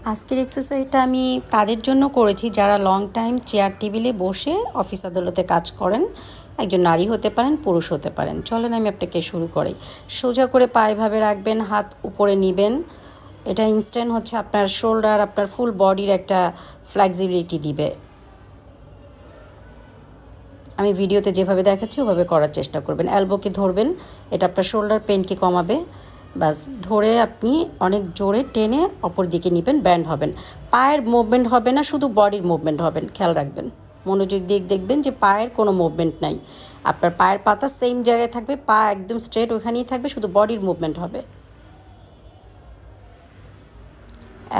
আজকের এক্সারসাইজটা আমি তাদের জন্য করেছি যারা লং টাইম চেয়ার টেবিলে বসে অফিস আদালতে কাজ করেন। একজন নারী হতে পারেন, পুরুষ হতে পারেন। চলেন আমি আপনাকে শুরু করি। সোজা করে পা এভাবে রাখবেন, হাত উপরে নেবেন। এটা ইনস্ট্যান্ট হচ্ছে আপনার শোল্ডার, আপনার ফুল বডির একটা ফ্লেক্সিবিলিটি দিবে। আমি ভিডিওতে যেভাবে দেখাচ্ছি ওভাবে করার চেষ্টা করবেন। এলবোকে ধরবেন, এটা আপনার শোল্ডার পেনকে কমাবে। বাস ধরে আপনি অনেক জোরে টেনে অপর দিকে নেবেন, ব্যান্ড হবেন। পায়ের মুভমেন্ট হবে না, শুধু বডির মুভমেন্ট হবেন, খেয়াল রাখবেন। মনোযোগ দিয়ে দেখবেন যে পায়ের কোনো মুভমেন্ট নাই। আপনার পায়ের পাতা সেম জায়গায় থাকবে, পা একদম স্ট্রেট ওখানেই থাকবে, শুধু বডির মুভমেন্ট হবে।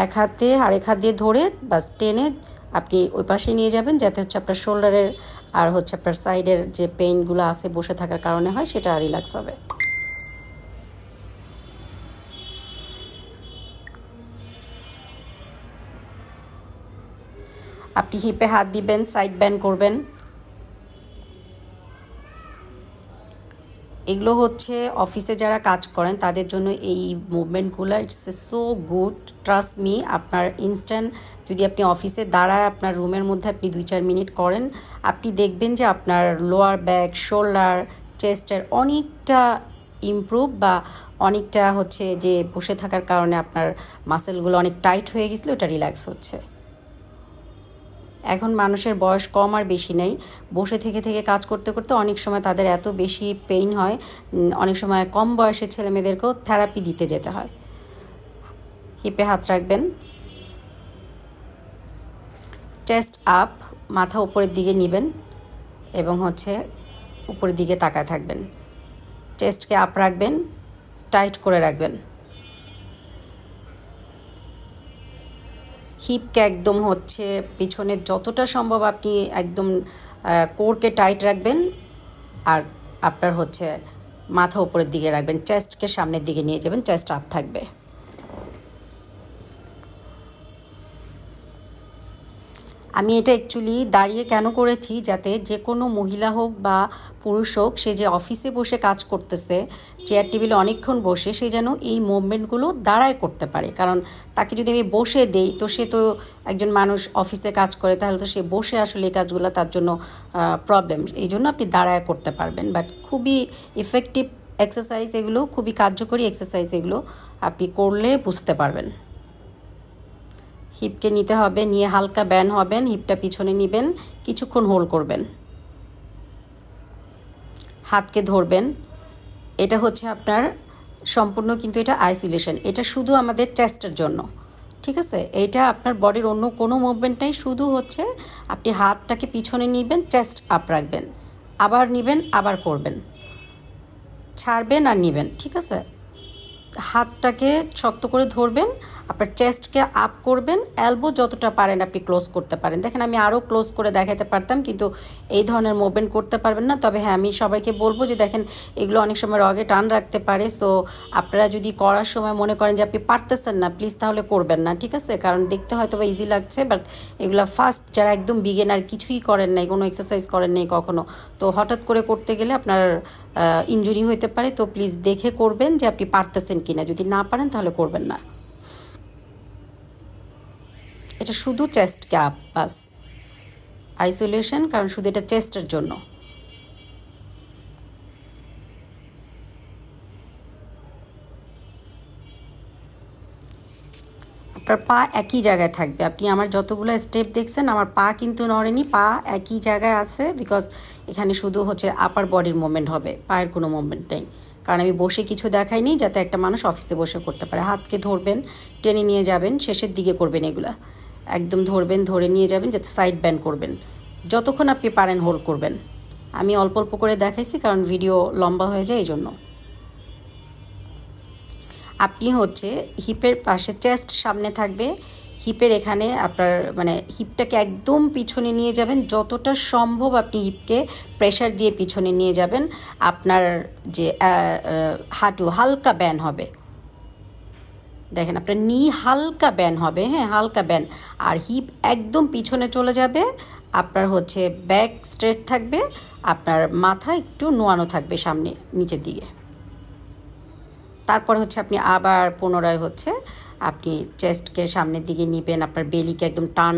এক হাতে আরেক হাত দিয়ে ধরে বাস টেনে আপনি ওই পাশে নিয়ে যাবেন, যাতে হচ্ছে আপনার শোল্ডারের আর হচ্ছে আপনার সাইডের যে পেইনগুলো আছে বসে থাকার কারণে হয় সেটা রিল্যাক্স হবে। আপনি হিপে হাত দিবেন, সাইড ব্যান্ড করবেন। এগুলো হচ্ছে অফিসে যারা কাজ করেন তাদের জন্য এই মুভমেন্টগুলো it's so good, trust me. আপনার ইনস্ট্যান্ট যদি আপনি অফিসে দাঁড়ায় আপনার রুমের মধ্যে আপনি 2-4 মিনিট করেন, আপনি দেখবেন যে আপনার লোয়ার ব্যাক, শোল্ডার, চেস্টের অনেকটা ইমপ্রুভ বা অনেকটা হচ্ছে যে বসে থাকার কারণে আপনার মাসেলগুলো অনেক টাইট হয়ে গেছিলো, ওটা রিল্যাক্স হচ্ছে। এখন মানুষের বয়স কম আর বেশি নেই, বসে থেকে থেকে কাজ করতে করতে অনেক সময় তাদের এত বেশি পেইন হয়, অনেক সময় কম বয়সের ছেলেমেয়েদেরকেও থেরাপি দিতে যেতে হয়। হিপে হাত রাখবেন, চেস্ট আপ, মাথা উপরের দিকে নেবেন এবং হচ্ছে উপরের দিকে তাকায় থাকবেন। চেস্টকে আপ রাখবেন, টাইট করে রাখবেন। হিপকে একদম হচ্ছে পিছনে যতটা সম্ভব আপনি একদম কোরকে টাইট রাখবেন, আর আপনার হচ্ছে মাথা উপরের দিকে রাখবেন, চেস্টকে সামনের দিকে নিয়ে যাবেন, চেস্ট আপ থাকবে। আমি এটা অ্যাকচুয়ালি দাঁড়িয়ে কেন করেছি, যাতে যে কোনো মহিলা হোক বা পুরুষ হোক, সে যে অফিসে বসে কাজ করতেছে, চেয়ার টেবিলে অনেকক্ষণ বসে, সে যেন এই মুভমেন্টগুলো দাঁড়ায় করতে পারে। কারণ তাকে যদি আমি বসে দেই, তো সে তো একজন মানুষ অফিসে কাজ করে, তাহলে তো সে বসে আসলে এই কাজগুলো তার জন্য প্রবলেম। এই জন্য আপনি দাঁড়ায় করতে পারবেন, বাট খুবই ইফেক্টিভ এক্সারসাইজ এগুলো, খুবই কার্যকরী এক্সারসাইজ এগুলো, আপনি করলে বুঝতে পারবেন। হিপকে নিতে হবে, নিয়ে হালকা ব্যান্ড হবেন, হিপটা পিছনে নেবেন, কিছুক্ষণ হোল্ড করবেন, হাতকে ধরবেন। এটা হচ্ছে আপনার সম্পূর্ণ, কিন্তু এটা আইসোলেশন, এটা শুধু আমাদের চেস্টের জন্য, ঠিক আছে? এইটা আপনার বডির অন্য কোনো মুভমেন্ট নেই, শুধু হচ্ছে আপনি হাতটাকে পিছনে নেবেন, চেস্ট আপ রাখবেন, আবার নেবেন, আবার করবেন, ছাড়বেন আর নেবেন, ঠিক আছে? হাতটাকে শক্ত করে ধরবেন, আপনার চেস্টকে আপ করবেন, এলবো যতটা পারেন আপনি ক্লোজ করতে পারেন। দেখেন আমি আরও ক্লোজ করে দেখাতে পারতাম, কিন্তু এই ধরনের মুভমেন্ট করতে পারবেন না। তবে হ্যাঁ, আমি সবাইকে বলবো যে দেখেন এগুলো অনেক সময় রগে টান রাখতে পারে, সো আপনারা যদি করার সময় মনে করেন যে আপনি পারতেছেন না, প্লিজ তাহলে করবেন না, ঠিক আছে? কারণ দেখতে হয়তো বা ইজি লাগছে, বাট এগুলো ফার্স্ট যারা একদম বিগিনার, কিছুই করেন নাই, কোনো এক্সারসাইজ করেন নাই কখনো, তো হঠাৎ করে করতে গেলে আপনার ইনজুরি হতে পারে। তো প্লিজ দেখে করবেন যে আপনি পারতেছেন কিনা, যদি না পারেন তাহলে করবেন না। এটা শুধু চেস্ট ক্যাপ, বাস আইসোলেশন, কারণ শুধু এটা চেস্টের জন্য। আপনার পা একই জায়গায় থাকবে। আপনি আমার যতগুলো স্টেপ দেখছেন, আমার পা কিন্তু নড়েনি, পা একই জায়গায় আছে, বিকজ এখানে শুধু হচ্ছে আপার বডির মুভমেন্ট হবে, পায়ের কোনো মুভমেন্ট নেই। কারণ আমি বসে কিছু দেখাইনি, যাতে একটা মানুষ অফিসে বসে করতে পারে। হাতকে ধরবেন, টেনে নিয়ে যাবেন, শেষের দিকে করবেন, এগুলা একদম ধরবেন, ধরে নিয়ে যাবেন, যাতে সাইড ব্যান্ড করবেন, যতক্ষণ আপনি পারেন হোল্ড করবেন। আমি অল্প অল্প করে দেখাইছি কারণ ভিডিও লম্বা হয়ে যায়, এই জন্য। আপনি হচ্ছে হিপের পাশে, চেস্ট সামনে থাকবে, হিপের এখানে আপনার মানে হিপটাকে একদম পিছনে নিয়ে যাবেন, যতটা সম্ভব আপনি হিপকে প্রেশার দিয়ে পিছনে নিয়ে যাবেন। আপনার যে হাঁটু হালকা ব্যান হবে, দেখেন আপনার নি হালকা ব্যান হবে, হ্যাঁ হালকা ব্যান, আর হিপ একদম পিছনে চলে যাবে। আপনার হচ্ছে ব্যাক স্ট্রেট থাকবে, আপনার মাথা একটু নোয়ানো থাকবে সামনে নিচের দিকে। তারপর হচ্ছে আপনি আবার পুনরায় হচ্ছে আপনি চেস্টকে সামনের দিকে নিবেন, আপনার বেলিকে একদম টান